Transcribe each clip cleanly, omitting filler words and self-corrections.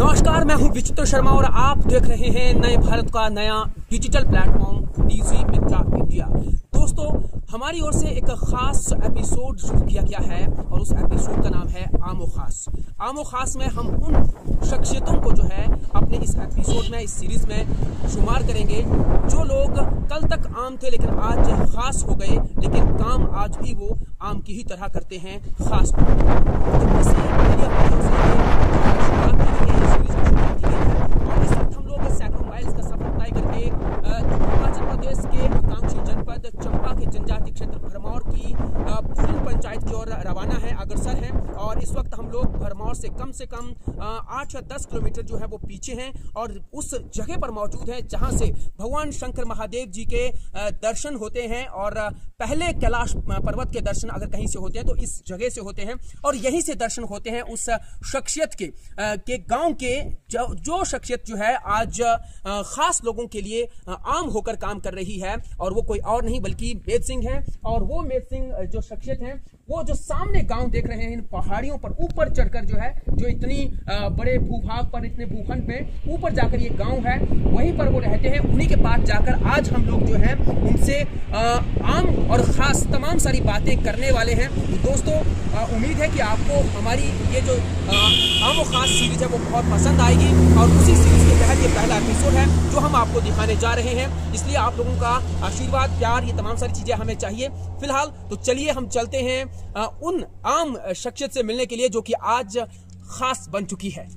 नमस्कार, मैं हूं विचित्र शर्मा और आप देख रहे हैं नए भारत का नया डिजिटल प्लेटफॉर्म डीजी मित्रा इंडिया। दोस्तों, हमारी ओर से एक खास एपिसोड शुरू किया गया है और उस एपिसोड का नाम है आमो खास। आमो खास में हम उन शख्सियतों को जो है अपने इस एपिसोड में, इस सीरीज में शुमार करेंगे जो लोग कल तक आम थे लेकिन आज खास हो गए, लेकिन काम आज भी वो आम की ही तरह करते हैं, खास को। तो इसी लिए और इस वक्त हम लोग सैकड़ों माइल्स का सफर तय करके हिमाचल प्रदेश के आकांक्षी जनपद चंबा के जनजातीय क्षेत्र भरमौर की फूल पंचायत की ओर रवाना है, अग्रसर है। और इस वक्त हम लोग भरमौर से कम 8 या 10 किलोमीटर जो है वो पीछे हैं और उस जगह पर मौजूद है जहां से भगवान शंकर महादेव जी के दर्शन होते हैं। और पहले कैलाश पर्वत के दर्शन अगर कहीं से होते हैं तो इस जगह से होते हैं और यहीं से दर्शन होते हैं उस शख्सियत के गांव के जो शख्सियत जो है आज खास लोगों के लिए आम होकर काम कर रही है। और वो कोई और नहीं बल्कि मेद सिंह है। और वो मेद सिंह जो शख्सियत है, वो जो सामने गांव देख रहे हैं, इन पहाड़ियों पर ऊपर चढ़कर जो है, जो इतनी बड़े भूभाग पर, इतने भूखंड में ऊपर जाकर ये गांव है, वहीं पर वो रहते हैं। उन्हीं के पास जाकर आज हम लोग जो है उनसे आम और खास तमाम सारी बातें करने वाले हैं। दोस्तों, उम्मीद है कि आपको हमारी ये जो आम और खास सीरीज है वो बहुत पसंद आएगी और उसी सीरीज के तहत ये पहला एपिसोड है जो हम आपको दिखाने जा रहे हैं। इसलिए आप लोगों का आशीर्वाद, प्यार, ये तमाम सारी चीजें हमें चाहिए। फिलहाल तो चलिए हम चलते हैं उन आम शख्सियत से मिलने के लिए जो कि आज खास बन चुकी है।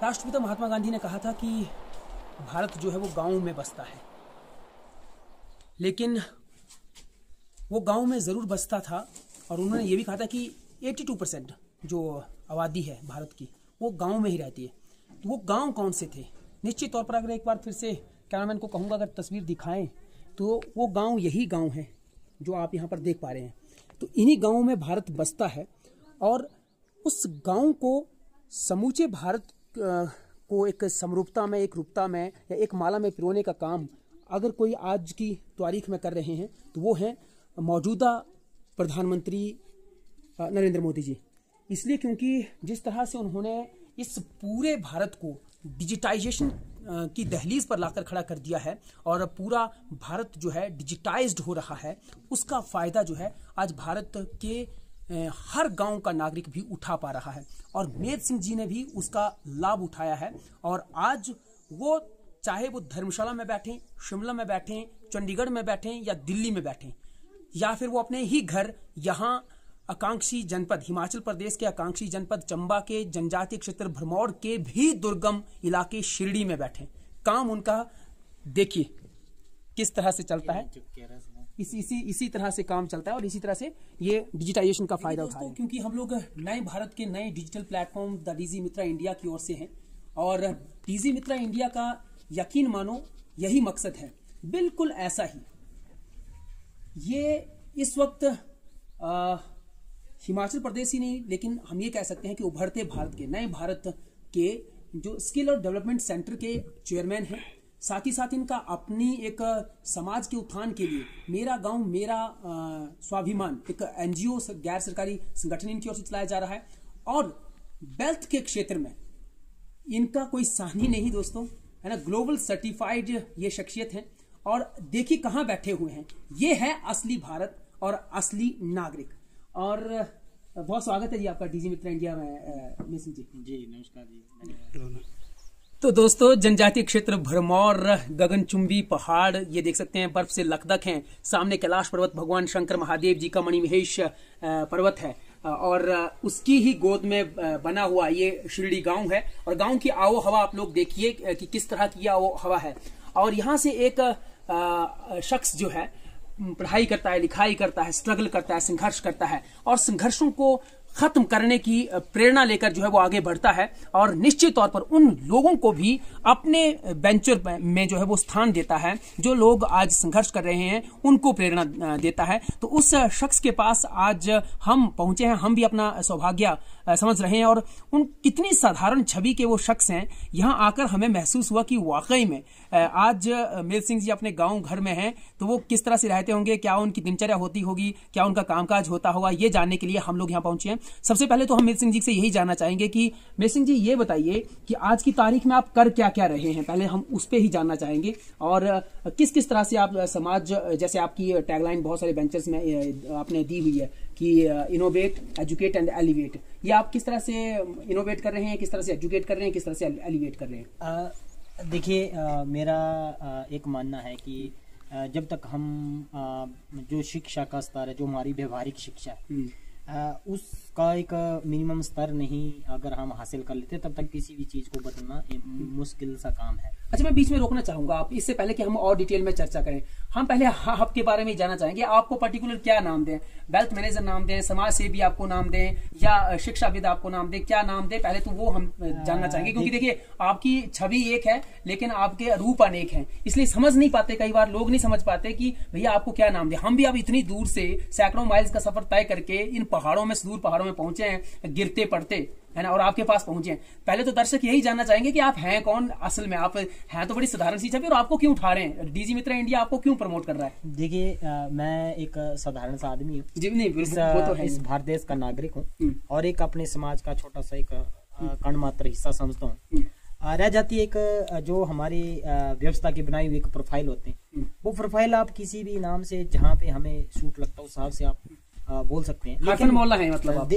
राष्ट्रपिता महात्मा गांधी ने कहा था कि भारत जो है वो गांव में बसता है, लेकिन वो गांव में ज़रूर बसता था। और उन्होंने ये भी कहा था कि 82% जो आबादी है भारत की वो गांव में ही रहती है। तो वो गांव कौन से थे? निश्चित तौर पर अगर एक बार फिर से कैमरामैन को कहूँगा अगर तस्वीर दिखाएं तो वो गाँव यही गाँव है जो आप यहाँ पर देख पा रहे हैं। तो इन्हीं गाँव में भारत बसता है और उस गाँव को समूचे भारत को एक समरूपता में, एक रूपता में या एक माला में पिरोने का काम अगर कोई आज की तारीख में कर रहे हैं तो वो हैं मौजूदा प्रधानमंत्री नरेंद्र मोदी जी। इसलिए क्योंकि जिस तरह से उन्होंने इस पूरे भारत को डिजिटाइजेशन की दहलीज पर लाकर खड़ा कर दिया है और पूरा भारत जो है डिजिटाइज्ड हो रहा है, उसका फायदा जो है आज भारत के हर गांव का नागरिक भी उठा पा रहा है। और मेद सिंह जी ने भी उसका लाभ उठाया है। और आज वो चाहे वो धर्मशाला में बैठें, शिमला में बैठें, चंडीगढ़ में बैठें या दिल्ली में बैठें, या फिर वो अपने ही घर यहाँ आकांक्षी जनपद, हिमाचल प्रदेश के आकांक्षी जनपद चंबा के जनजातीय क्षेत्र भरमौर के भी दुर्गम इलाके शिरडी में बैठे, काम उनका देखिए किस तरह से चलता है। इसी तरह से काम चलता है और इसी तरह से ये डिजिटाइजेशन का फायदा उठा रहे हैं। क्योंकि हम लोग नए भारत के नए digital platform the DG Mitra India की ओर से हैं और डीजी मित्रा इंडिया का यकीन मानो यही मकसद है, बिल्कुल ऐसा ही। ये इस वक्त हिमाचल प्रदेश ही नहीं, लेकिन हम ये कह सकते हैं कि उभरते भारत के, नए भारत के जो स्किल और डेवलपमेंट सेंटर के चेयरमैन हैं। साथ ही साथ इनका अपनी एक समाज के उत्थान के लिए मेरा गांव मेरा स्वाभिमान एक एनजीओ गैर सरकारी संगठन इनकी ओर से चलाया जा रहा है। और वेल्थ के क्षेत्र में इनका कोई सानी नहीं दोस्तों, है ना। ग्लोबल सर्टिफाइड ये शख्सियत है। और देखिए कहाँ बैठे हुए हैं, ये है असली भारत और असली नागरिक। और बहुत स्वागत है जी आपका डीजी मित्र इंडिया में मिसिंग जी। जी नमस्कार जी। तो दोस्तों जनजातीय क्षेत्र भरमौर, गगनचुंबी पहाड़ ये देख सकते हैं, बर्फ से लकदक हैं। सामने कैलाश पर्वत, भगवान शंकर महादेव जी का मणिमहेश पर्वत है और उसकी ही गोद में बना हुआ ये शिरडी गांव है। और गांव की आओ हवा आप लोग देखिए कि किस तरह की आओ हवा है। और यहाँ से एक शख्स जो है पढ़ाई करता है, लिखाई करता है, स्ट्रगल करता है, संघर्ष करता है और संघर्षों को खत्म करने की प्रेरणा लेकर जो है वो आगे बढ़ता है। और निश्चित तौर पर उन लोगों को भी अपने वेंचर में जो है वो स्थान देता है, जो लोग आज संघर्ष कर रहे हैं उनको प्रेरणा देता है। तो उस शख्स के पास आज हम पहुंचे हैं, हम भी अपना सौभाग्य समझ रहे हैं। और उन कितनी साधारण छवि के वो शख्स हैं, यहाँ आकर हमें महसूस हुआ कि वाकई में आज मेल सिंह जी अपने गांव घर में हैं, तो वो किस तरह से रहते होंगे, क्या उनकी दिनचर्या होती होगी, क्या उनका कामकाज होता होगा, ये जानने के लिए हम लोग यहाँ पहुंचे हैं। सबसे पहले तो हम मेल सिंह जी से यही जानना चाहेंगे कि मेल सिंह जी ये बताइए कि आज की तारीख में आप कर क्या क्या रहे हैं, पहले हम उस पर ही जानना चाहेंगे। और किस किस तरह से आप समाज, जैसे आपकी टैगलाइन बहुत सारे वेंचर्स में आपने दी हुई है कि इनोवेट, एजुकेट एंड एलिवेट, ये आप किस तरह से इनोवेट कर रहे हैं, किस तरह से एजुकेट कर रहे हैं, किस तरह से एलिवेट कर रहे हैं? देखिए मेरा एक मानना है कि जब तक हम जो शिक्षा का स्तर है, जो हमारी व्यवहारिक शिक्षा है, उसका एक मिनिमम स्तर नहीं अगर हम हासिल कर लेते, तब तक किसी भी चीज को बदलना मुश्किल सा काम है। अच्छा, मैं बीच में रोकना चाहूंगा आप, इससे पहले कि हम और डिटेल में चर्चा करें, हम पहले हब के बारे में जानना चाहेंगे। आपको पर्टिकुलर क्या नाम दें, वेल्थ मैनेजर नाम दें, समाज सेवी आपको नाम दें, या शिक्षाविद आपको नाम दें, क्या नाम दें, पहले तो वो हम जानना चाहेंगे। क्योंकि देखिए आपकी छवि एक है लेकिन आपके रूप अनेक हैं, इसलिए समझ नहीं पाते, कई बार लोग नहीं समझ पाते कि भैया आपको क्या नाम दें। हम भी अब इतनी दूर से सैकड़ों माइल्स का सफर तय करके इन पहाड़ों में, सुदूर पहाड़ों में पहुंचे हैं, गिरते पड़ते, है ना, और आपके पास पहुंचे हैं। पहले तो दर्शक यही जानना चाहेंगे कि आप हैं कौन असल में, आप हैं तो बड़ी साधारण सी छवि, और आपको क्यों उठा रहे हैं, डीजी मित्र इंडिया आपको क्यों प्रमोट कर रहा है? देखिए मैं एक साधारण सा आदमी हूँ जी, नहीं वो तो है, इस भारत देश का नागरिक हूँ और एक अपने समाज का छोटा सा एक कण मात्र हिस्सा समझता हूँ। रह जाती है एक जो हमारी व्यवस्था की बनाई हुई एक प्रोफाइल होते हैं, वो प्रोफाइल आप किसी भी नाम से जहाँ पे हमें सूट लगता है उस हिसाब से आप बोल सकते हैं, लेकिन बोलना है मतलब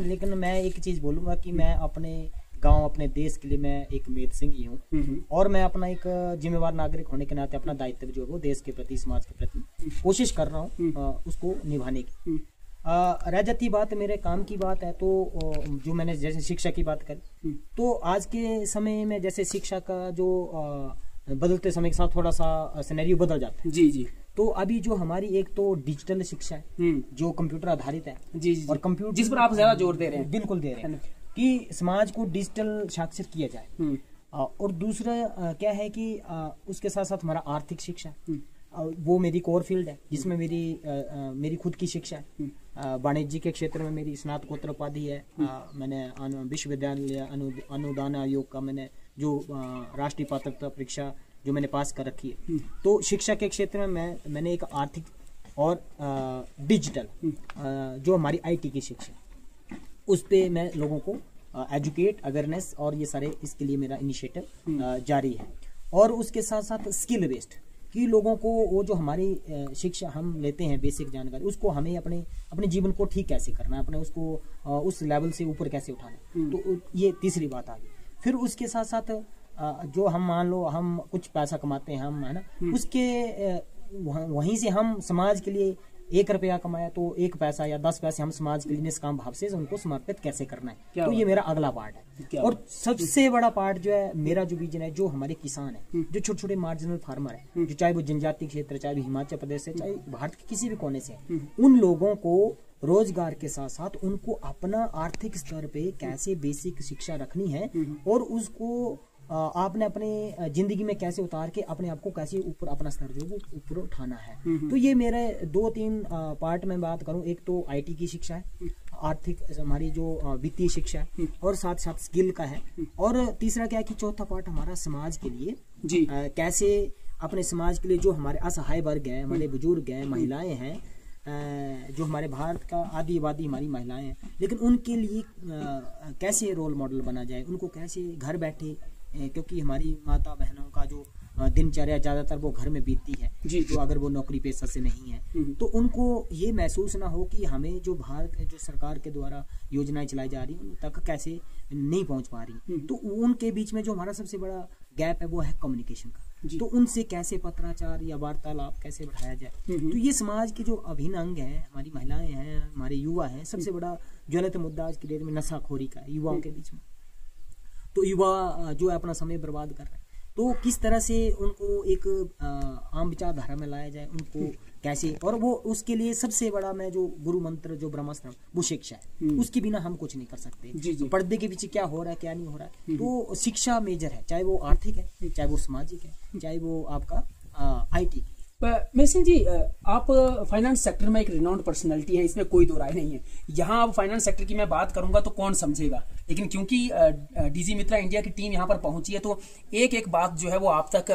लेकिन मैं एक चीज बोलूंगा कि मैं अपने गांव, अपने देश के लिए मैं एक मेल सिंह ही हूँ और मैं अपना एक जिम्मेवार नागरिक होने के नाते अपना दायित्व जो है वो देश के प्रति, समाज के प्रति कोशिश कर रहा हूँ उसको निभाने की। रह जाती बात मेरे काम की बात है, तो जो मैंने जैसे शिक्षा की बात करी, तो आज के समय में जैसे शिक्षा का जो बदलते समय के साथ थोड़ा सा सिनेरियो बदल जाता है। जी जी। तो अभी जो हमारी एक तो डिजिटल शिक्षा है जो कंप्यूटर आधारित है, जी जी, और कंप्यूटर जिस पर आप ज्यादा जोर दे रहे हैं, बिल्कुल दे रहे हैं कि समाज को डिजिटल साक्षर किया जाए। और दूसरा क्या है कि उसके साथ साथ हमारा आर्थिक शिक्षा है, वो मेरी कोर फील्ड है, जिसमें मेरी खुद की शिक्षा है। वाणिज्य के क्षेत्र में मेरी स्नातकोत्तर उपाधि है। मैंने विश्वविद्यालय अनुदान आयोग का मैंने जो राष्ट्रीय पात्रता परीक्षा जो मैंने पास कर रखी है। तो शिक्षा के क्षेत्र में मैंने एक आर्थिक और डिजिटल जो हमारी आईटी की शिक्षा, उस पे मैं लोगों को एजुकेट, अवेयरनेस और ये सारे, इसके लिए मेरा इनिशिएटिव जारी है। और उसके साथ साथ स्किल बेस्ड कि लोगों को वो जो हमारी शिक्षा हम लेते हैं, बेसिक जानकारी, उसको हमें अपने जीवन को ठीक कैसे करना है, अपने उसको उस लेवल से ऊपर कैसे उठाना। तो ये तीसरी बात आ गई। फिर उसके साथ साथ जो हम मान लो हम कुछ पैसा कमाते हैं, हम, है ना, उसके वहीं से हम समाज के लिए 1 रुपया कमाया तो 1 पैसा या 10 पैसे हम समाज के लिए निष्काम भाव से उनको समर्पित कैसे करना है। तो ये मेरा अगला पार्ट है। और सबसे बड़ा पार्ट जो है मेरा, जो विजन है, जो हमारे किसान है, जो छोटे छोटे मार्जिनल फार्मर है, जो चाहे वो जनजातीय क्षेत्र, चाहे हिमाचल प्रदेश से, चाहे भारत के किसी भी कोने से, उन लोगों को रोजगार के साथ साथ उनको अपना आर्थिक स्तर पे कैसे बेसिक शिक्षा रखनी है और उसको आपने अपने जिंदगी में कैसे उतार के अपने आप को कैसे ऊपर, अपना स्तर जो वो ऊपर उठाना है। तो ये मेरे 2-3 पार्ट में बात करूं, एक तो आईटी की शिक्षा है आर्थिक, हमारी जो वित्तीय शिक्षा है, और साथ साथ स्किल का है। और तीसरा क्या है कि चौथा पार्ट हमारा समाज के लिए जी कैसे अपने समाज के लिए जो हमारे असहाय वर्ग है, हमारे बुजुर्ग हैं, महिलाएं हैं, जो हमारे भारत का आधी आबादी हमारी महिलाएं हैं, लेकिन उनके लिए कैसे रोल मॉडल बना जाए, उनको कैसे घर बैठे, क्योंकि हमारी माता बहनों का जो दिनचर्या ज्यादातर वो घर में बीतती है, जो अगर वो नौकरी पेशा से नहीं है, तो उनको ये महसूस ना हो कि हमें जो भारत जो सरकार के द्वारा योजनाएं चलाई जा रही हैं उन तक कैसे नहीं पहुंच पा रही। तो उनके बीच में जो हमारा सबसे बड़ा गैप है वो है कम्युनिकेशन का। तो उनसे कैसे पत्राचार या वार्तालाप कैसे बढ़ाया जाए। तो ये समाज के जो अभिन्न अंग है, हमारी महिलाएं हैं, हमारे युवा हैं, सबसे बड़ा ज्वलंत मुद्दा आज की डेट में नशाखोरी का है युवाओं के बीच में। तो युवा जो है अपना समय बर्बाद कर रहे हैं, तो किस तरह से उनको एक आम विचारधारा में लाया जाए, उनको कैसे, और वो उसके लिए सबसे बड़ा मैं जो गुरु मंत्र जो ब्रह्मास्त्र वो शिक्षा है, उसके बिना हम कुछ नहीं कर सकते। तो पर्दे के पीछे क्या हो रहा है क्या नहीं हो रहा है, तो शिक्षा मेजर है, चाहे वो आर्थिक है, चाहे वो सामाजिक है, चाहे वो आपका IT। मेहसिन जी, आप फाइनेंस सेक्टर में एक रिनाउंड पर्सनालिटी है, इसमें कोई दो राय नहीं है। यहाँ अब फाइनेंस सेक्टर की मैं बात करूंगा तो कौन समझेगा, लेकिन क्योंकि डीजी मित्रा इंडिया की टीम यहाँ पर पहुंची है तो एक एक बात जो है वो आप तक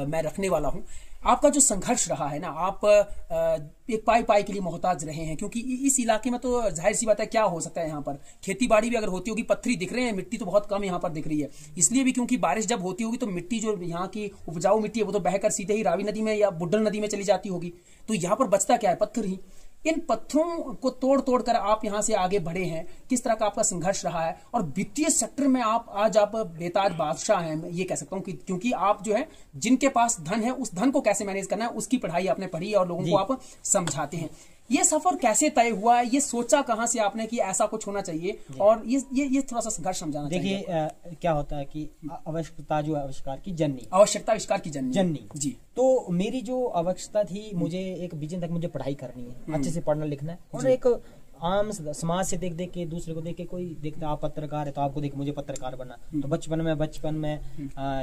मैं रखने वाला हूँ। आपका जो संघर्ष रहा है ना, आप एक पाई के लिए मोहताज रहे हैं, क्योंकि इस इलाके में तो जाहिर सी बात है क्या हो सकता है, यहाँ पर खेती बाड़ी भी अगर होती होगी, पत्थरी दिख रहे हैं, मिट्टी तो बहुत कम यहाँ पर दिख रही है, इसलिए भी क्योंकि बारिश जब होती होगी तो मिट्टी जो यहाँ की उपजाऊ मिट्टी है वो तो बहकर सीधे ही रावी नदी में या बुड्डल नदी में चली जाती होगी। तो यहाँ पर बचता क्या है, पत्थर ही। इन पत्थरों को तोड़ कर आप यहाँ से आगे बढ़े हैं, किस तरह का आपका संघर्ष रहा है, और वित्तीय सेक्टर में आज आप बेताज बादशाह हैं, मैं ये कह सकता हूँ कि क्योंकि आप जो है जिनके पास धन है उस धन को कैसे मैनेज करना है उसकी पढ़ाई आपने पढ़ी है और लोगों को आप समझाते हैं। ये सफर कैसे तय हुआ है, ये सोचा कहाँ से आपने कि ऐसा कुछ होना चाहिए, और ये थोड़ा सा संघर्ष समझाना चाहिए। देखिए क्या होता है कि आवश्यकता जो है आविष्कार की जननी, आवश्यकता आविष्कार की जननी जी। तो मेरी जो आवश्यकता थी, मुझे एक विजन तक मुझे पढ़ाई करनी है, अच्छे से पढ़ना लिखना है, और एक आम समाज से देख के दूसरे को देख के, कोई देखता आप पत्रकार है तो आपको देख मुझे पत्रकार बनना, तो बचपन में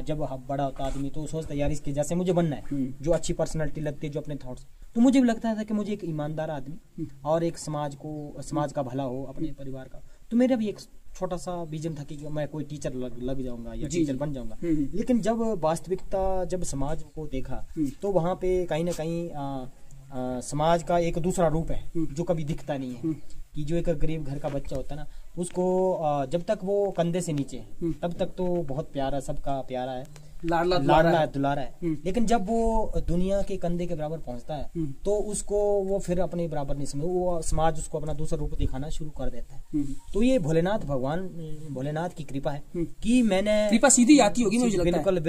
जब बड़ा होता आदमी तो सोचता यार इसके जैसे मुझे बनना है, जो अच्छी पर्सनालिटी लगती है, जो अपने थॉट्स। तो मुझे भी लगता था कि मुझे एक ईमानदार आदमी और एक समाज का भला हो, अपने परिवार का। तो मेरा भी एक छोटा सा विजन था कि मैं कोई टीचर लग जाऊंगा या टीचर बन जाऊंगा। लेकिन जब वास्तविकता, जब समाज को देखा तो वहाँ पे कहीं ना कहीं समाज का एक दूसरा रूप है जो कभी दिखता नहीं है, कि जो एक गरीब घर का बच्चा होता है ना, उसको जब तक वो कंधे से नीचे तब तक तो बहुत प्यारा, सबका प्यारा है, लाडला है, दुलारा है। लेकिन जब वो दुनिया के कंधे के बराबर पहुंचता है तो उसको वो फिर अपने बराबर नहीं समझ, वो समाज उसको अपना दूसरा रूप दिखाना शुरू कर देता है। तो ये भोलेनाथ की कृपा है कि मैंने, कृपा सीधी आती होगी मुझे लगता है,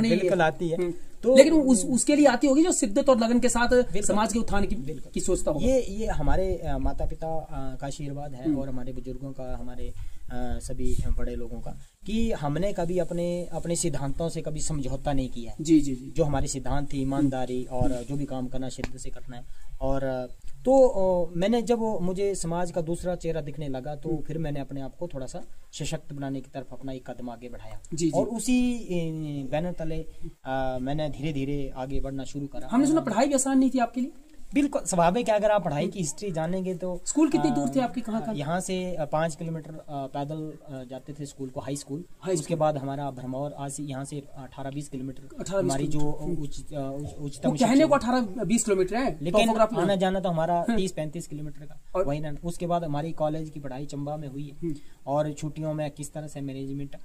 बिल्कुल आती है। तो लेकिन उसके लिए आती होगी जो शिद्दत और लगन के साथ समाज के उत्थान की सोचता होगा। ये हमारे माता पिता का आशीर्वाद है और हमारे बुजुर्गों का, हमारे सभी बड़े लोगों का, कि हमने कभी अपने सिद्धांतों से कभी समझौता नहीं किया है। जी। जो हमारे सिद्धांत थे, ईमानदारी और जो भी काम करना शिद्दत से करना है। और तो मैंने, जब मुझे समाज का दूसरा चेहरा दिखने लगा तो फिर मैंने अपने आप को थोड़ा सा सशक्त बनाने की तरफ अपना एक कदम आगे बढ़ाया। और उसी बैनर तले मैंने धीरे धीरे आगे बढ़ना शुरू करा। हमने सुना पढ़ाई भी आसान नहीं थी आपके लिए? बिल्कुल स्वाभाविक है, अगर आप पढ़ाई की हिस्ट्री जानेंगे तो। स्कूल कितनी दूर थे आपके, कहाँ का? यहाँ से 5 किलोमीटर पैदल जाते थे स्कूल को, हाई स्कूल। उसके बाद हमारा भरमौर, आज यहाँ से 18-20 किलोमीटर हमारी जो उच्चतम, कहने को 18-20 किलोमीटर है, लेकिन आना जाना तो हमारा 30-35 किलोमीटर का वही ना। उसके बाद हमारी कॉलेज की पढ़ाई चंबा में हुई है, और छुट्टियों में किस तरह से मैनेजमेंट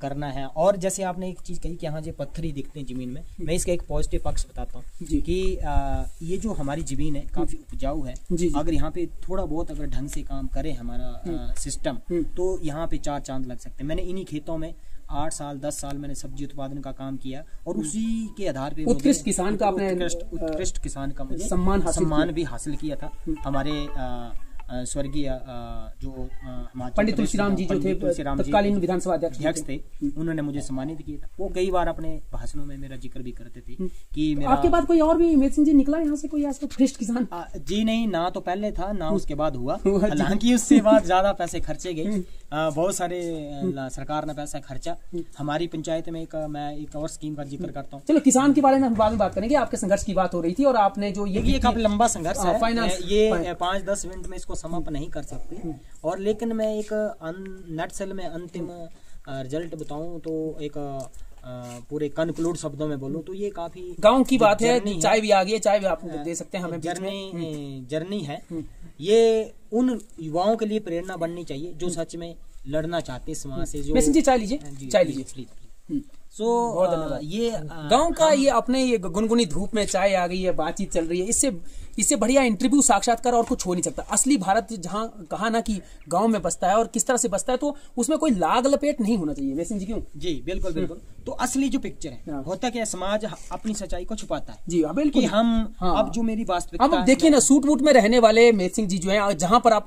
करना है। और जैसे आपने एक चीज कही कि यहाँ जो पत्थर ही दिखते हैं जमीन में, मैं इसका एक पॉजिटिव पक्ष बताता हूँ कि ये जो हमारी जमीन है काफी उपजाऊ है। अगर यहाँ पे थोड़ा बहुत अगर ढंग से काम करे हमारा सिस्टम, तो यहाँ पे 4 चांद लग सकते हैं। मैंने इन्हीं खेतों में 8 साल 10 साल मैंने सब्जी उत्पादन का काम किया, और उसी के आधार पे उत्कृष्ट किसान का उत्कृष्ट किसान का मुझे सम्मान भी हासिल किया था। हमारे स्वर्गीय जो पंडित तुलसीराम जी जो थे, तत्कालीन विधानसभा अध्यक्ष थे, उन्होंने मुझे सम्मानित किया था। वो कई बार अपने भाषणों में मेरा जिक्र भी करते थे कि मेरा। आपके बाद कोई और भी मेहसिन जी निकला यहाँ से, कोई ऐसा उत्कृष्ट किसान? जी नहीं, ना तो पहले था ना उसके बाद हुआ। हालांकि उससे बाद ज्यादा पैसे खर्चे गए, बहुत सारे सरकार ने पैसा खर्चा। हमारी पंचायत में मैं एक और स्कीम का जिक्र करता हूँ। चलो किसान के बारे में हम बाद में बात करेंगे। आपके संघर्ष की बात हो रही थी, और आपने जो ये काफी लंबा संघर्ष है, ये 5-10 मिनट में इसको को समाप्त नहीं कर सकते। और लेकिन मैं एक नटसेल में अंतिम रिजल्ट बताऊं तो एक पूरे कंक्लूड शब्दों में बोलूं तो ये काफी गांव की बात है। चाय भी आ गई है, चाय भी आप दे सकते हैं हमें। जर्नी है ये, उन युवाओं के लिए प्रेरणा बननी चाहिए जो सच में लड़ना चाहते हैं समाज से। जो चाय लीजिए, चाय लीजिए। ये गांव का ये अपने ये गुनगुनी धूप में चाय आ गई है, बातचीत चल रही है, इससे बढ़िया इंटरव्यू साक्षात्कार और कुछ हो नहीं सकता। असली भारत जहां कहा ना कि गांव में बसता है और किस तरह से बसता है, तो उसमें कोई लाग लपेट नहीं होना चाहिए। वैसे जी क्यों? जी बिल्कुल बिल्कुल। तो असली जो पिक्चर है होता क्या, समाज अपनी सच्चाई को छुपाता है। जी बिल्कुल। अब जो मेरी वास्तविकता, अब देखिए ना, सूट वूट में रहने वाले मेत सिंह जी जो है, जहां पर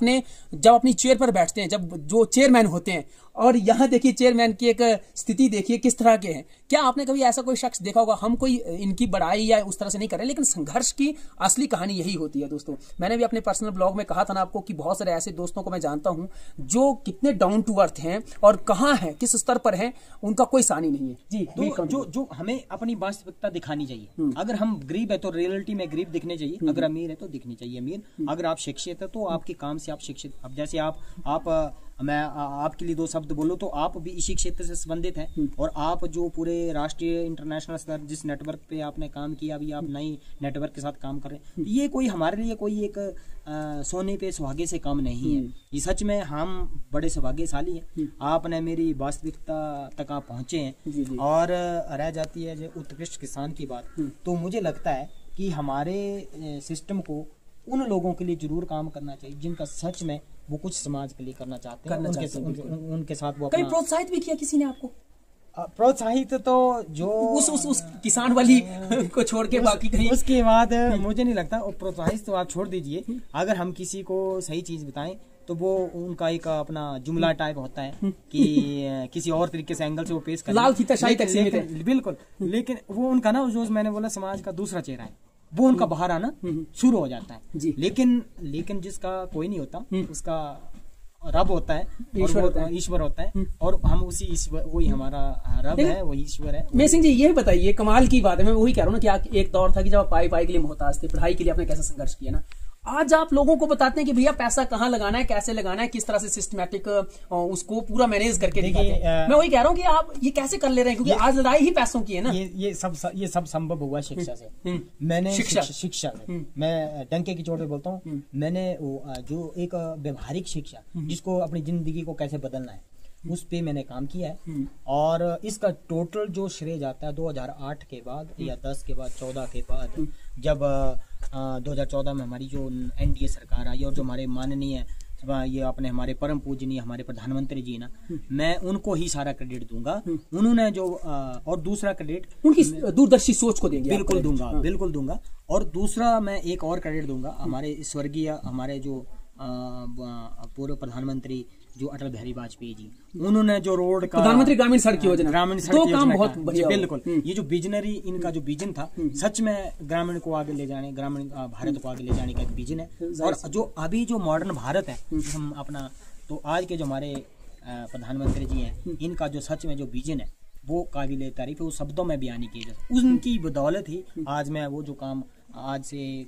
जब अपनी चेयर पर बैठते हैं, जब जो चेयरमैन होते हैं, और यहाँ देखिए चेयरमैन की एक स्थिति देखिए किस तरह के हैं। क्या आपने कभी ऐसा कोई शख्स देखा होगा? हम कोई इनकी बड़ाई या उस तरह से नहीं कर रहे, लेकिन संघर्ष की असली कहानी यही होती है दोस्तों। मैंने भी अपने पर्सनल ब्लॉग में कहा था ना आपको कि बहुत सारे ऐसे दोस्तों को मैं जानता हूं जो कितने डाउन टू अर्थ हैं और कहाँ हैं, किस स्तर पर हैं, उनका कोई सानी नहीं है। जी तो जो हमें अपनी वास्तविकता दिखानी चाहिए। अगर हम गरीब है तो रियलिटी में गरीब दिखने चाहिए, अगर अमीर है तो दिखनी चाहिए अमीर, अगर आप शिक्षित है तो आपके काम से आप शिक्षित। अब जैसे आप मैं आपके लिए दो शब्द बोलूं तो आप भी इसी क्षेत्र से संबंधित हैं, और आप जो पूरे राष्ट्रीय इंटरनेशनल स्तर जिस नेटवर्क पे आपने काम किया, अभी आप नई नेटवर्क के साथ काम कर रहे हैं, ये कोई हमारे लिए कोई एक सोने पे सुहागे से काम नहीं है। ये सच में हम बड़े सौभाग्यशाली हैं। आपने मेरी वास्तविकता तक आप पहुंचे हैं। और रह जाती है जो उत्कृष्ट किसान की बात, तो मुझे लगता है कि हमारे सिस्टम को उन लोगों के लिए जरूर काम करना चाहिए जिनका सच में वो कुछ समाज के लिए करना चाहते हैं। उनके साथ वो कहीं प्रोत्साहित भी किया किसी ने आपको? प्रोत्साहित तो जो उस किसान वाली को छोड़ के बाकी कहीं उसके बाद मुझे नहीं लगता। और प्रोत्साहित तो आप छोड़ दीजिए, अगर हम किसी को सही चीज बताएं तो वो उनका एक अपना जुमला टाइप होता है कि किसी और तरीके से एंगल से वो पेश कर लाल फीताशाही तक सीमित है। बिल्कुल। लेकिन वो उनका ना, जो मैंने बोला समाज का दूसरा चेहरा है, वो उनका बाहर आना शुरू हो जाता है। लेकिन जिसका कोई नहीं होता, उसका रब होता है, ईश्वर होता है, और हम उसी ईश्वर, वही हमारा रब है, वही ईश्वर है। मेत सिंह जी ये बताइए, कमाल की बात है, मैं वही कह रहा हूँ ना कि एक दौर था कि जब आप पाई के लिए मोहताज थे, पढ़ाई के लिए आपने कैसा संघर्ष किया ना, आज आप लोगों को बताते हैं कि भैया पैसा कहाँ लगाना है, कैसे लगाना है, किस तरह से सिस्टमैटिक उसको पूरा मैनेज करके दिखाते हैं। मैं वही कह रहा हूँ कि आप ये कैसे कर ले रहे हैं, क्योंकि आज लड़ाई ही पैसों की है ना। ये सब संभव हुआ शिक्षा से। मैंने शिक्षा से, मैं डंके की चोट पे बोलता हूँ, मैंने जो एक व्यवहारिक शिक्षा जिसको अपनी जिंदगी को कैसे बदलना है, उस पे मैंने काम किया है। और इसका टोटल जो श्रेय जाता है 2008 के बाद या 10 के बाद 14 के बाद, जब 2014 में हमारी जो एनडीए सरकार आई और जो हमारे माननीय ये अपने हमारे परम पूजनीय हमारे प्रधानमंत्री जी ना, मैं उनको ही सारा क्रेडिट दूंगा। उन्होंने जो और दूसरा क्रेडिट उनकी दूरदर्शी सोच को देंगे। बिल्कुल दूंगा, बिल्कुल दूंगा। और दूसरा मैं एक और क्रेडिट दूंगा हमारे स्वर्गीय, हमारे जो पूर्व प्रधानमंत्री जो अटल बिहारी वाजपेयी जी, उन्होंने जो रोड का प्रधानमंत्री ग्रामीण सड़क योजना, काम बहुत बढ़िया। बिल्कुल, ये जो विजनरी इनका जो विजन था, सच में ग्रामीण को आगे ले जाने, ग्रामीण भारत को आगे ले जाने का एक विजन है। और जो अभी जो मॉडर्न भारत है हम अपना, तो आज के जो हमारे प्रधानमंत्री जी हैं, इनका जो सच में जो विजन है वो काबिल तारीफ है, वो शब्दों में बयान नहीं किया जा। उनकी बदौलत ही आज मैं वो जो काम आज से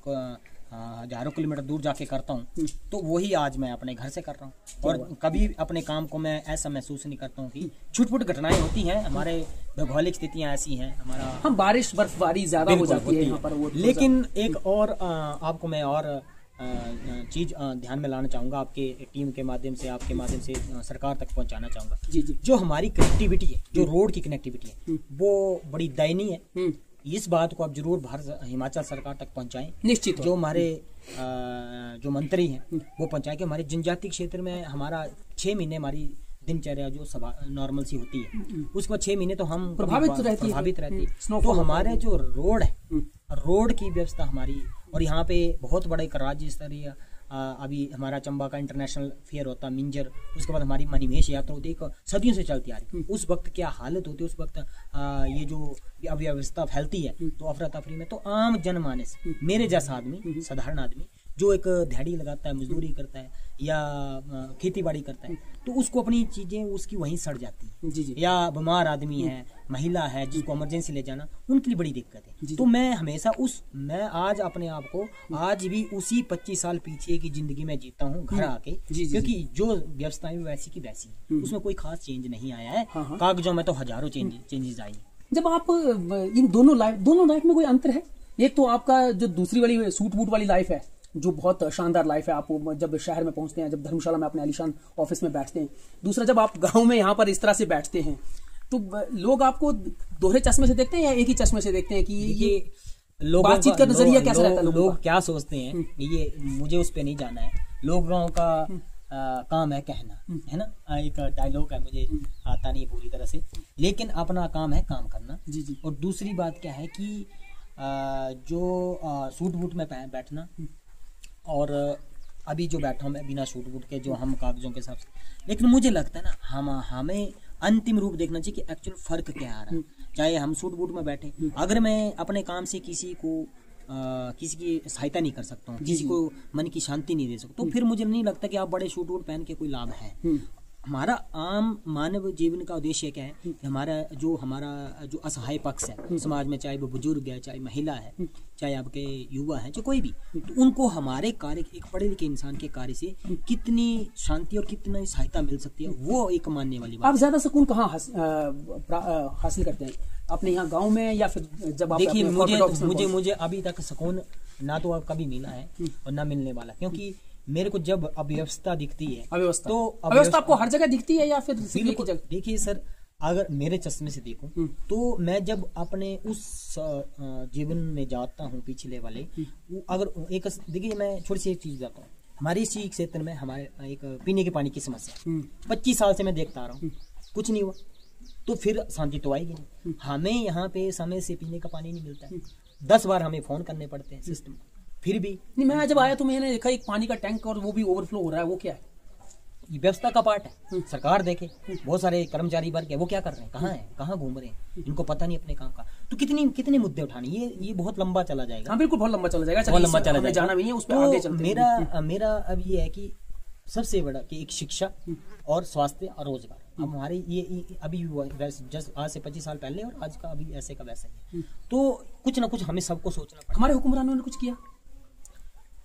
हजारों किलोमीटर दूर जाके करता हूँ, तो वही आज मैं अपने घर से कर रहा हूँ। और कभी अपने काम को मैं ऐसा महसूस नहीं करता हूँ कि छुटपुट घटनाएं होती हैं, हमारे भौगोलिक स्थितियां ऐसी हैं, हमारा हम बारिश बर्फबारी ज्यादा हो जाती है यहाँ पर। वो लेकिन एक और आपको मैं और चीज ध्यान में लाना चाहूंगा, आपके टीम के माध्यम से, आपके माध्यम से सरकार तक पहुंचाना चाहूंगा। जी जी। जो हमारी कनेक्टिविटी है, जो रोड की कनेक्टिविटी है, वो बड़ी दयनीय है। इस बात को आप जरूर भारत हिमाचल सरकार तक पहुंचाएं। निश्चित। जो हमारे जो मंत्री हैं वो पहुंचाएं कि हमारे जनजाति क्षेत्र में हमारा 6 महीने हमारी दिनचर्या जो नॉर्मल सी होती है, उसके बाद 6 महीने तो हम प्रभावित रहती है। तो हमारे जो रोड है, रोड की व्यवस्था हमारी, और यहाँ पे बहुत बड़ा एक राज्य स्तरीय अभी हमारा चंबा का इंटरनेशनल फेयर होता है मिंजर, उसके बाद हमारी मणिमहेश यात्रा होती है, सदियों से चलती आ रही। उस वक्त क्या हालत होती है, उस वक्त ये जो अव्यवस्था फैलती है, तो अफरा तफरी में तो आम जनमानस, मेरे जैसा आदमी, साधारण आदमी जो एक दिहाड़ी लगाता है, मजदूरी करता है, या खेती बाड़ी करता है, तो उसको अपनी चीजें उसकी वहीं सड़ जाती है। जी जी। या बीमार आदमी है, महिला है जिसको इमरजेंसी ले जाना, उनके लिए बड़ी दिक्कत है। जी। तो मैं हमेशा मैं आज अपने आप को आज भी उसी 25 साल पीछे की जिंदगी में जीता हूँ घर आके, जी, जी, क्योंकि जो व्यवस्थाएं वैसी की वैसी है, उसमें कोई खास चेंज नहीं आया है। हाँ, हाँ। कागजों में तो हजारों चेंजेस आई। जब आप इन दोनों लाइफ में कोई अंतर है? एक तो आपका जो दूसरी वाली सूट बूट वाली लाइफ है, जो बहुत शानदार लाइफ है, आप जब शहर में पहुंचते हैं, जब धर्मशाला में अपने आलीशान ऑफिस में बैठते हैं। दूसरा, जब आप गांव में यहाँ पर इस तरह से बैठते हैं, तो लोग आपको दोहरे चश्मे से देखते हैं या एक ही चश्मे से देखते हैं कि ये बातचीत का नजरिया कैसा रहता है? लोग क्या सोचते हैं, ये मुझे उस पर नहीं जाना है। लोगों का काम है कहना, है ना, एक डायलॉग है, मुझे आता नहीं पूरी तरह से, लेकिन अपना काम है काम करना। जी जी। और दूसरी बात क्या है कि जो सूट बूट में बैठना, और अभी जो बैठा हूँ मैं बिना सूट बूट के, जो हम कागजों के हिसाब से, लेकिन मुझे लगता है ना हमें अंतिम रूप देखना चाहिए कि एक्चुअल फर्क क्या आ रहा है। चाहे हम सूट बूट में बैठे, अगर मैं अपने काम से किसी की सहायता नहीं कर सकता हूँ, किसी को मन की शांति नहीं दे सकता, तो फिर मुझे नहीं लगता कि आप बड़े सूट वूट पहन के कोई लाभ है। हमारा आम मानव जीवन का उद्देश्य क्या है कि हमारा जो असहाय पक्ष है समाज में, चाहे वो बुजुर्ग है, चाहे महिला है, चाहे आपके युवा है, चाहे कोई भी, तो उनको हमारे कार्य, एक पढ़े लिखे इंसान के कार्य से कितनी शांति और कितनी सहायता मिल सकती है, वो एक मानने वाली बात। आप ज्यादा सुकून कहाँ हासिल करते हैं? अपने यहाँ गांव में या फिर जब आप? देखिए, मुझे अभी तक सुकून ना तो अब कभी मिला है और ना मिलने वाला, क्योंकि मेरे को जब अव्यवस्था दिखती है, तो अव्यवस्था आपको हर जगह दिखती है या फिर सिर्फ एक ही जगह? देखिए सर, अगर मेरे चश्मे से देखूं तो मैं जब अपने उस जीवन में जाता हूं पिछले वाले, अगर एक देखिए, मैं छोटी सी एक चीज बताता हूँ। हमारे इसी क्षेत्र में हमारे एक पीने के पानी की समस्या 25 साल से मैं देखता आ रहा हूँ, कुछ नहीं हुआ, तो फिर शांति तो आएगी नहीं। हमें यहाँ पे समय से पीने का पानी नहीं मिलता है, 10 बार हमें फोन करने पड़ते हैं सिस्टम, फिर भी नहीं। मैं जब आया तो मैंने देखा एक पानी का टैंक, और वो भी ओवरफ्लो हो रहा है। वो क्या है? ये व्यवस्था का पार्ट है। सरकार देखे, बहुत सारे कर्मचारी वर्ग है, वो क्या कर रहे हैं, कहाँ घूम रहे हैं, इनको पता नहीं अपने काम का। तो कितने मुद्दे उठाने, ये बहुत लंबा चला जाएगा। हाँ बिल्कुल, बहुत लंबा चला जाएगा, बहुत लंबा चला जाएगा, जाना भी है उस पर। आगे चलते हैं। मेरा अब ये है कि सबसे बड़ा कि एक शिक्षा और स्वास्थ्य और रोजगार। अब हमारे ये अभी जस्ट आज से 25 साल पहले और आज का अभी ऐसे का वैसा ही, तो कुछ ना कुछ हमें सबको सोचना पड़ेगा। हमारे हुक्मरानों ने कुछ किया,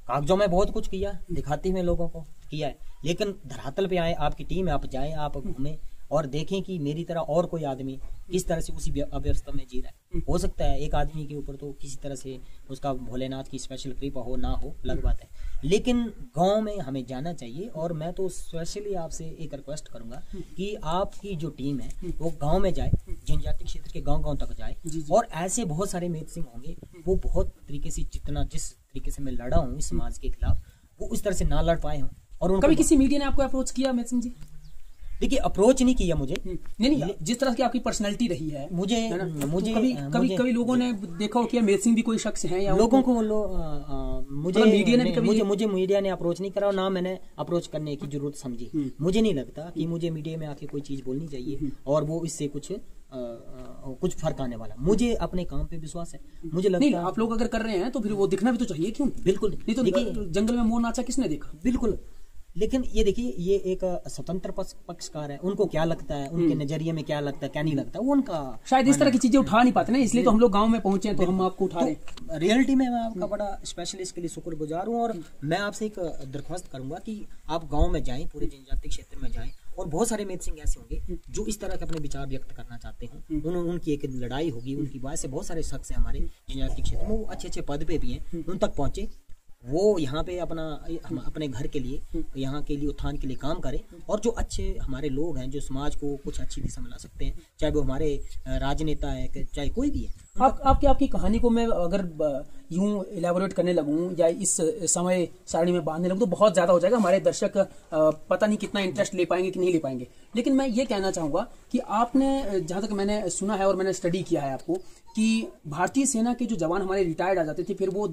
कागजों में बहुत कुछ किया, दिखाते हुए लोगों को किया है, लेकिन धरातल पे आए, आपकी टीम, आप जाएं, आप घूमें और देखें कि मेरी तरह और कोई आदमी किस तरह से उसी अव्यवस्था में जी रहा है। हो सकता है एक आदमी के ऊपर तो किसी तरह से उसका भोलेनाथ की स्पेशल कृपा हो ना हो, अलग बात है, लेकिन गांव में हमें जाना चाहिए। और मैं तो स्पेशली आपसे एक रिक्वेस्ट करूंगा कि आपकी जो टीम है वो गांव में जाए, जनजातीय क्षेत्र के गांव तक जाए, और ऐसे बहुत सारे मेद सिंह होंगे, वो बहुत तरीके से जिस तरीके से मैं लड़ा हूँ इस समाज के खिलाफ, वो उस तरह से ना लड़ पाए हों। और कभी किसी मीडिया ने आपको अप्रोच किया मेद सिंह जी? देखिए, अप्रोच नहीं किया मुझे, नहीं, जिस तरह की आपकी पर्सनैलिटी रही है, मुझे कभी लोगों ने देखा हो कि मेद सिंह भी कोई शख्स है, या लोगों को मुझे मीडिया ने अप्रोच नहीं करा, और ना मैंने अप्रोच करने की जरूरत समझी। मुझे नहीं लगता कि मुझे मीडिया में आके कोई चीज बोलनी चाहिए और वो इससे कुछ फर्क आने वाला। मुझे अपने काम पे विश्वास है, मुझे लगता है आप लोग अगर कर रहे हैं तो फिर वो दिखना भी तो चाहिए। क्यों? बिल्कुल, नहीं तो जंगल में मोर नाचा किसने देखा? बिल्कुल, लेकिन ये देखिए, ये एक स्वतंत्र पक्षकार है, उनको क्या लगता है, उनके नजरिए में क्या लगता है, क्या नहीं लगता, वो उनका शायद इस तरह की चीजें उठा नहीं पाते ना, इसलिए तो हम लोग गांव में पहुंचे हैं, तो हम आपको उठा रहे। रियलिटी में मैं आपका बड़ा स्पेशल इसके लिए शुक्रगुजार हूँ, और मैं आपसे एक दरख्वास्त करूंगा कि आप गाँव में जाएं, पूरे जनजातीय क्षेत्र में जाएं, और बहुत सारे मेद सिंह ऐसे होंगे जो इस तरह के अपने विचार व्यक्त करना चाहते हैं। उनकी एक लड़ाई होगी, उनकी वजह से बहुत सारे शख्स हैं हमारे जनजातीय क्षेत्र में, वो अच्छे पद पे भी हैं, उन तक पहुंचे, वो यहाँ पे अपने घर के लिए, यहाँ के लिए, उत्थान के लिए काम करें, और जो अच्छे हमारे लोग हैं जो समाज को कुछ अच्छी दिशा में ला सकते हैं, चाहे वो हमारे राजनेता है, चाहे कोई भी है। आपकी कहानी को मैं अगर यूं इलेबोरेट करने लगूं या इस समय सारणी में बांधने लगूं तो बहुत ज्यादा हो जाएगा, हमारे दर्शक पता नहीं कितना इंटरेस्ट ले पाएंगे कि नहीं ले पाएंगे। लेकिन मैं ये कहना चाहूंगा कि आपने, जहां तक मैंने सुना है और मैंने स्टडी किया है आपको, कि भारतीय सेना के जो जवान हमारे रिटायर्ड आ जाते थे, फिर वो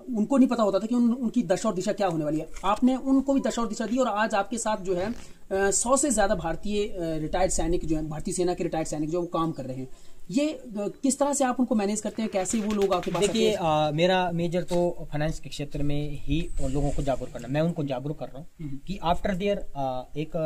उनको नहीं पता होता था कि उनकी दशा और दिशा क्या होने वाली है। आपने उनको भी दशा और दिशा दी, और आज आपके साथ जो है 100 से ज्यादा भारतीय रिटायर्ड सैनिक जो है, भारतीय सेना के रिटायर्ड सैनिक जो वो काम कर रहे हैं। ये किस तरह से आप उनको मैनेज करते हैं, कैसे वो लोग आपके पास आते देखिए हैं? मेरा मेजर तो फाइनेंस के क्षेत्र में ही लोगों को जागरूक करना, मैं उनको जागरूक कर रहा हूँ कि आफ्टर देयर एक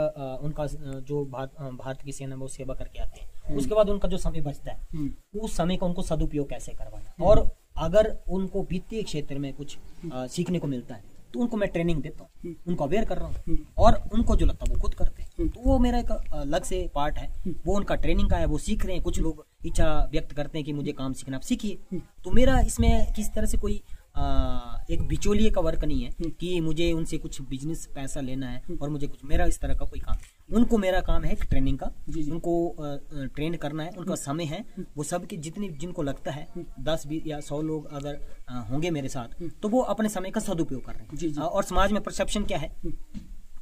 उनका जो भारत की सेना में वो सेवा करके आते हैं, उसके बाद उनका जो समय बचता है उस समय का उनको सदुपयोग कैसे करवाना, और अगर उनको वित्तीय क्षेत्र में कुछ सीखने को मिलता है तो उनको मैं ट्रेनिंग देता हूँ, उनको अवेयर कर रहा हूँ, और उनको जो लगता है वो खुद करते हैं। तो वो मेरा एक अलग से पार्ट है, वो उनका ट्रेनिंग का है, वो सीख रहे हैं। कुछ लोग इच्छा व्यक्त करते हैं कि मुझे काम सीखना, आप सीखिए। तो मेरा इसमें किसी तरह से कोई एक बिचौलिए का वर्क नहीं है कि मुझे उनसे कुछ बिजनेस पैसा लेना है और मुझे कुछ, मेरा इस तरह का कोई काम नहीं। उनको मेरा काम है ट्रेनिंग का, उनको ट्रेन करना है, उनका समय है, वो सबके जितने जिनको लगता है 10 20 या 100 लोग अगर होंगे मेरे साथ, तो वो अपने समय का सदुपयोग कर रहे हैं। और समाज में परसेप्शन क्या है,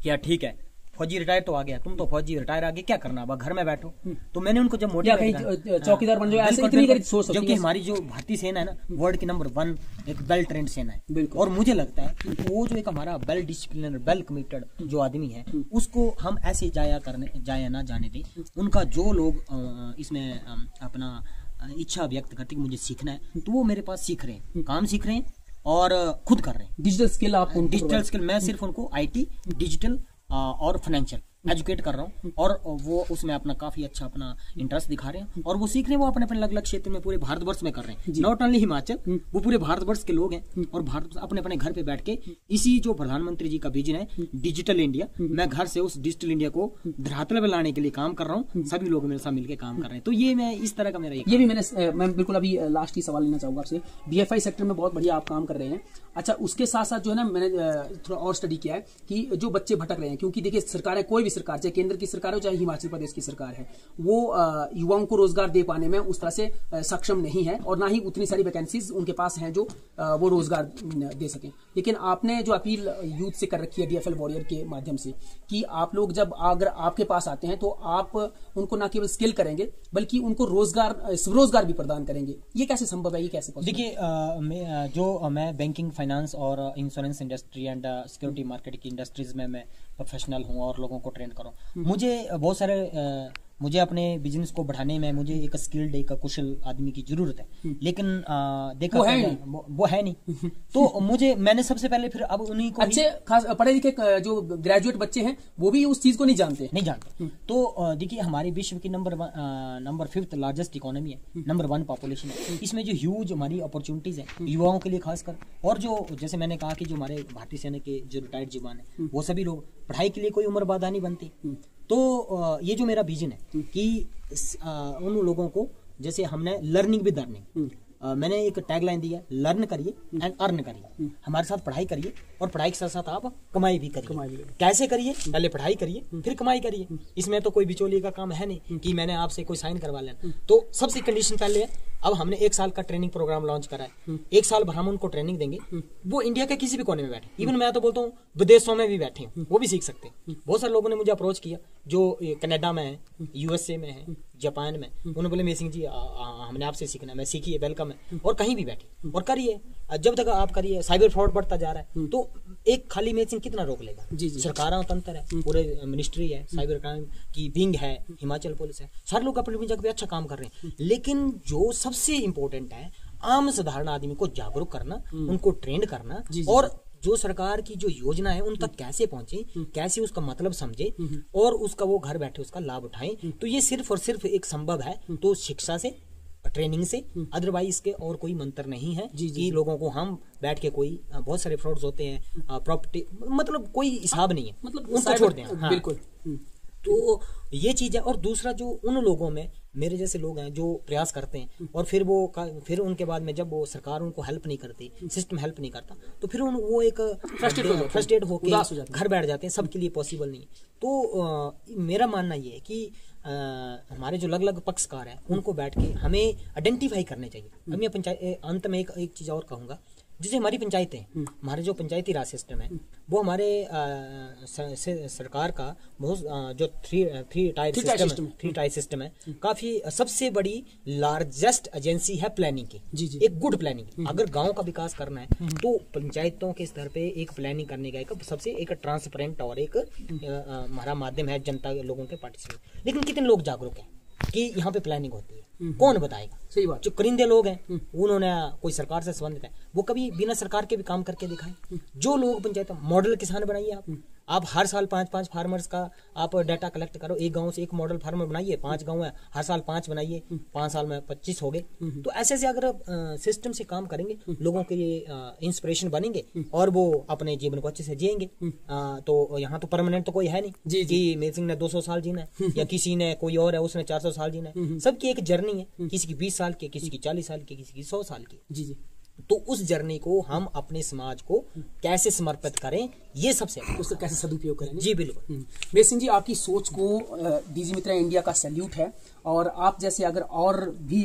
क्या ठीक है फौजी रिटायर तो आ गया, तुम तो फौजी रिटायर आ गए, क्या करना, अब घर में बैठो। तो मैंने उनको जब मोटिवेट, चौकीदार बन जाओ, ऐसे इतनी गरीब सोच सकती है। जबकि हमारी जो भारतीय सेना है ना, वर्ल्ड की नंबर 1 एक वेल ट्रेंड सेना है, और मुझे लगता है कि वो जो एक हमारा वेल डिसिप्लिन, वेल कमिटेड जो आदमी है, उसको हम ऐसे जाया ना जाने दें। उनका जो लोग इसमें अपना इच्छा व्यक्त करते कि मुझे सीखना है, तो वो मेरे पास सीख रहे हैं, काम सीख रहे हैं और खुद कर रहे हैं। डिजिटल स्किल, आप डिजिटल स्किल, मैं सिर्फ उनको IT, डिजिटल और फाइनेंशियल एजुकेट कर रहा हूँ, और वो उसमें अपना काफी अच्छा अपना इंटरेस्ट दिखा रहे हैं, और वो सीख रहे हैं। वो अपने अपने अलग अलग क्षेत्र में पूरे भारतवर्ष में कर रहे हैं, नॉट ओनली हिमाचल, वो पूरे भारतवर्ष के लोग हैं। और भारत अपने अपने घर पे बैठ के इसी जो प्रधानमंत्री जी का विजन है डिजिटल इंडिया, मैं घर से उस डिजिटल इंडिया को धरातल पे लाने के लिए काम कर रहा हूँ। सभी लोग मेरे साथ मिलकर काम कर रहे हैं। तो ये मैं इस तरह का मेरा ये भी मैं बिल्कुल अभी लास्ट ही सवाल लेना चाहूंगा आपसे। BFI सेक्टर में बहुत बढ़िया आप काम कर रहे हैं। अच्छा, उसके साथ साथ जो है ना, मैंने थोड़ा और स्टडी किया है कि जो बच्चे भटक रहे हैं, क्योंकि देखिए सरकारें, कोई भी सरकार, चाहे केंद्र की सरकार हो चाहे हिमाचल प्रदेश की सरकार है, वो युवाओं को रोजगार दे पाने में उस तरह से सक्षम नहीं है, और ना ही उतनी सारी वैकेंसीज उनके पास हैं जो वो रोजगार दे सकें। लेकिन आपने जो अपील यूथ से कर रखी है DFL वॉरियर के माध्यम से, कि आप लोग जब अगर आपके पास आते हैं तो आप उनको ना केवल स्किल करेंगे बल्कि उनको स्वरोजगार भी प्रदान करेंगे, ये कैसे संभव है, ये कैसे पॉसिबल? देखिए मैं बैंकिंग, फाइनेंस और insurance industry and security market की इंडस्ट्रीज में मैं प्रोफेशनल हूँ और लोगों को ट्रेन करूँ। मुझे बहुत सारे मुझे अपने बिजनेस को बढ़ाने में मुझे एक स्किल्ड, एक कुशल आदमी की जरूरत है, लेकिन देखा वो है नहीं। तो मैंने सबसे पहले फिर अब उन्हीं को, अच्छे खास पढ़े लिखे जो ग्रेजुएट बच्चे हैं वो भी उस चीज को नहीं जानते। तो देखिए हमारी विश्व की नंबर 5th लार्जेस्ट इकोनॉमी है, नंबर 1 पॉपुलेशन है, इसमें जो ह्यूज हमारी अपॉर्चुनिटीज है युवाओं के लिए खासकर, और जो जैसे मैंने कहा कि जो हमारे भारतीय सेना के जो रिटायर्ड जवान है, वो सभी लोग, पढ़ाई के लिए कोई उम्र बाधा नहीं बनती। तो ये जो मेरा विजन है कि उन लोगों को, जैसे हमने लर्निंग विद अर्निंग, मैंने एक टैगलाइन दी है, लर्न करिए एंड अर्न करिए। हमारे साथ पढ़ाई करिए और पढ़ाई के साथ साथ आप कमाई भी करिए। कैसे करिए? पहले पढ़ाई करिए फिर कमाई करिए। इसमें तो कोई बिचौलिए का काम है नहीं कि मैंने आपसे कोई साइन करवा लेना। तो सबसे कंडीशन पहले है, अब हमने 1 साल का ट्रेनिंग प्रोग्राम लॉन्च करा है। 1 साल भर हम उनको ट्रेनिंग देंगे, वो इंडिया के किसी भी कोने में बैठे, इवन मैं तो बोलता हूँ विदेशों में भी बैठे हैं, वो भी सीख सकते हैं। बहुत सारे लोगों ने मुझे अप्रोच किया जो कनाडा में है, USA में है, जापान में, उन्होंने बोले मेसिंग जी हमने आपसे सीखना है। मैं सीखिए, वेलकम है, और कहीं भी बैठे और करिए। जब तक आप करिए, साइबर फ्रॉड बढ़ता जा रहा है, तो एक खाली मेसिंग कितना रोक लेगा? सरकारों तंत्र है, पूरे मिनिस्ट्री है, साइबर क्राइम की विंग है, हिमाचल पुलिस है, सारे लोग अपनी जगह पे अच्छा काम कर रहे हैं। लेकिन जो सबसे इम्पोर्टेंट है, आम साधारण आदमी को जागरूक करना, उनको ट्रेंड करना, और जो सरकार की जो योजना है उन तक कैसे पहुंचे, कैसे उसका मतलब समझे और उसका वो घर बैठे उसका लाभ उठाएं। तो ये सिर्फ और सिर्फ एक संभव है तो शिक्षा से, ट्रेनिंग से, अदरवाइज इसके और कोई मंत्र नहीं है कि लोगों को हम बैठ के कोई, बहुत सारे फ्रॉड्स होते हैं, प्रॉपर्टी मतलब कोई हिसाब नहीं है, मतलब उनको छोड़ दें। हाँ। बिल्कुल। तो ये चीज है। और दूसरा जो उन लोगों में मेरे जैसे लोग हैं जो प्रयास करते हैं और फिर उनके बाद में जब वो सरकार उनको हेल्प नहीं करती, सिस्टम हेल्प नहीं करता, तो फिर वो एक फ्रस्ट्रेट होकर घर बैठ जाते हैं। सबके लिए पॉसिबल नहीं है। तो मेरा मानना ये है कि हमारे जो अलग अलग पक्षकार हैं उनको बैठ के हमें आइडेंटिफाई करने चाहिए। अब मैं पंचायत अंत में एक चीज और कहूंगा, जैसे हमारी पंचायतें, हमारे जो पंचायती राज सिस्टम है वो हमारे सरकार का बहुत जो थ्री टायर सिस्टम है, काफी सबसे बड़ी लार्जेस्ट एजेंसी है प्लानिंग की। एक गुड प्लानिंग, अगर गांव का विकास करना है तो पंचायतों के स्तर पे एक प्लानिंग करने का एक सबसे एक ट्रांसपेरेंट और एक हमारा माध्यम है जनता लोगों के पार्टिसिपेट। लेकिन कितने लोग जागरूक हैं? कि यहाँ पे प्लानिंग होती है, कौन बताएगा? सही बात। जो करिंदे लोग हैं उन्होंने कोई सरकार से संबंधित है, वो कभी बिना सरकार के भी काम करके दिखाए। जो लोग पंचायत मॉडल किसान बनाइए आप हर साल 5-5 फार्मर्स का आप डाटा कलेक्ट करो, एक गांव से एक मॉडल फार्मर बनाइए, 5 गांव है, हर साल 5 बनाइए, 5 साल में 25 हो गए। तो ऐसे ऐसे अगर सिस्टम से काम करेंगे, लोगों के लिए इंस्पिरेशन बनेंगे और वो अपने जीवन को अच्छे से जिएंगे। तो यहाँ तो परमानेंट तो कोई है नहीं कि मेर सिंह ने 200 साल जीना है या किसी ने कोई और है उसने 400 साल जीना है। सबकी एक जर्नी है, किसी की 20 साल की, किसी की 40 साल की, किसी की 100 साल की। जी जी। तो उस जर्नी को हम अपने समाज को कैसे समर्पित करें, ये सबसे उसका कैसे सदुपयोग करें। जी बिल्कुल। मेर सिंह जी, आपकी सोच को डीजी मित्रा इंडिया का सैल्यूट है। और आप जैसे अगर और भी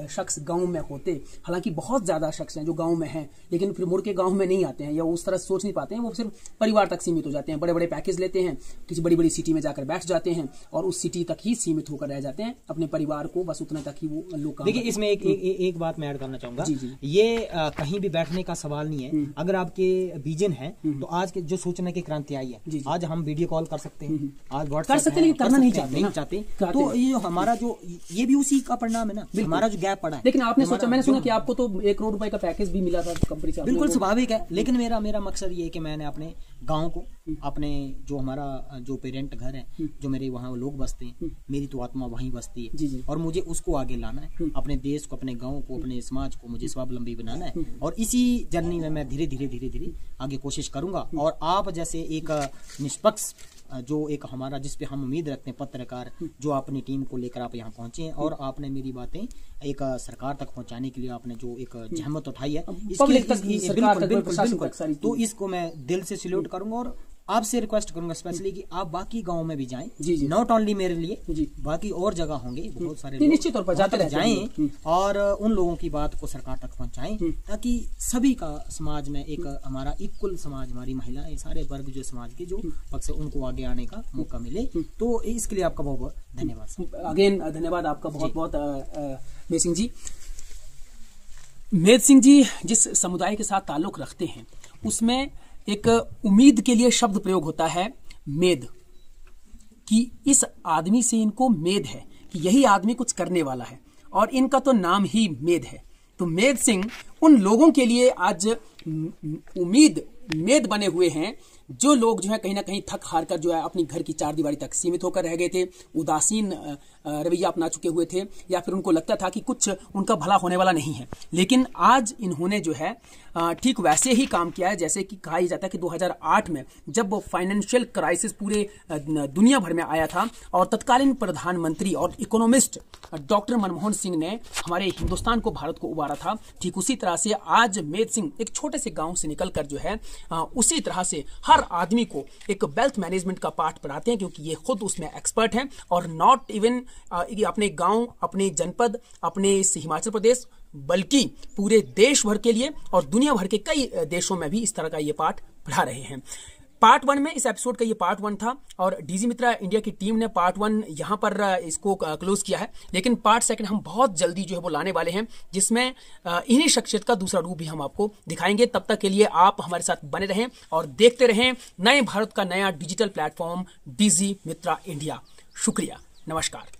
शख्स गांव में होते, हालांकि बहुत ज्यादा शख्स हैं जो गांव में हैं लेकिन फिर मुड़ के गांव में नहीं आते हैं या उस तरह सोच नहीं पाते हैं, वो सिर्फ परिवार तक सीमित हो जाते हैं, बड़े बड़े पैकेज लेते हैं, किसी बड़ी बड़ी सिटी में जाकर बैठ जाते हैं और उस सिटी तक ही सीमित होकर रह जाते हैं, अपने परिवार को बस उतना तक ही वो लोग। देखिए इसमें एक बात मैं ऐड करना चाहूंगा। ये कहीं भी बैठने का सवाल नहीं है। अगर आपके विजन है तो आज के जो सूचना की क्रांति आई है, आज हम वीडियो कॉल कर सकते हैं, आज व्हाट्सएप कर सकते हैं, करना नहीं चाहते। तो ये हमारा जो ये भी उसी का परिणाम है ना, हमारा जो गैप पड़ा है। लेकिन आपने सोचा, मैंने सुना कि आपको तो 1 करोड़ रुपए का पैकेज भी मिला था कंपनी से। बिल्कुल स्वाभाविक है, लेकिन मेरा मकसद ये है कि मैंने अपने गांव को, अपने जो हमारा जो पेरेंट घर है, जो मेरे वहाँ लोग बसते हैं, मेरी तो आत्मा वहीं बसती है और मुझे उसको आगे लाना है, अपने देश को, अपने गांव को, अपने समाज को मुझे स्वावलंबी बनाना है। और इसी जर्नी में मैं धीरे धीरे आगे कोशिश करूंगा। और आप जैसे एक निष्पक्ष जो एक हमारा जिस पे हम उम्मीद रखते हैं पत्रकार, जो अपनी टीम को लेकर आप यहाँ पहुंचे हैं और आपने मेरी बातें एक सरकार तक पहुंचाने के लिए आपने जो एक जहमत उठाई है, बिल्कुल, तो इसको मैं दिल से सैल्यूट करूंगा और आपसे रिक्वेस्ट करूंगा स्पेशली कि आप बाकी गांव में भी जाएं, नॉट ओनली मेरे लिए, बाकी और जगह होंगे बहुत सारे, निश्चित तौर पर जाते जाएं और उन लोगों की बात को सरकार तक पहुंचाएं, ताकि सभी का समाज में एक हमारा इक्वल समाज, हमारी महिलाएं, सारे वर्ग जो समाज के जो पक्ष है उनको आगे आने का मौका मिले। तो इसके लिए आपका बहुत बहुत धन्यवाद। अगेन धन्यवाद आपका बहुत बहुत मेर सिंह जी। मेर सिंह जी जिस समुदाय के साथ ताल्लुक रखते हैं उसमें एक उम्मीद के लिए शब्द प्रयोग होता है मेद, कि इस आदमी से इनको मेद है कि यही आदमी कुछ करने वाला है और इनका तो नाम ही मेद है। तो मेर सिंह उन लोगों के लिए आज उम्मीद मेद बने हुए हैं जो लोग जो है कहीं ना कहीं थक हार कर जो है अपनी घर की चारदीवारी तक सीमित होकर रह गए थे, उदासीन रवैया अपना चुके हुए थे या फिर उनको लगता था कि कुछ उनका भला होने वाला नहीं है। लेकिन आज इन्होंने जो है ठीक वैसे ही काम किया है जैसे कि कहा जाता है कि 2008 में जब फाइनेंशियल क्राइसिस पूरे दुनिया भर में आया था और तत्कालीन प्रधानमंत्री और इकोनॉमिस्ट डॉक्टर मनमोहन सिंह ने हमारे हिंदुस्तान को, भारत को उबारा था, ठीक उसी तरह से आज मेर सिंह एक छोटे से गांव से निकलकर जो है उसी तरह से हर आदमी को एक वेल्थ मैनेजमेंट का पाठ पढ़ाते हैं, क्योंकि ये खुद उसमें एक्सपर्ट हैं और नॉट इवन अपने गांव, अपने जनपद, अपने हिमाचल प्रदेश, बल्कि पूरे देश भर के लिए और दुनिया भर के कई देशों में भी इस तरह का ये पाठ पढ़ा रहे हैं। पार्ट 1 में इस एपिसोड का ये पार्ट 1 था और डीजी मित्रा इंडिया की टीम ने पार्ट 1 यहाँ पर इसको क्लोज किया है, लेकिन पार्ट 2 हम बहुत जल्दी जो है वो लाने वाले हैं जिसमें इन्हीं शख्सियत का दूसरा रूप भी हम आपको दिखाएंगे। तब तक के लिए आप हमारे साथ बने रहें और देखते रहें नए भारत का नया डिजिटल प्लेटफॉर्म डीजी मित्रा इंडिया। शुक्रिया, नमस्कार।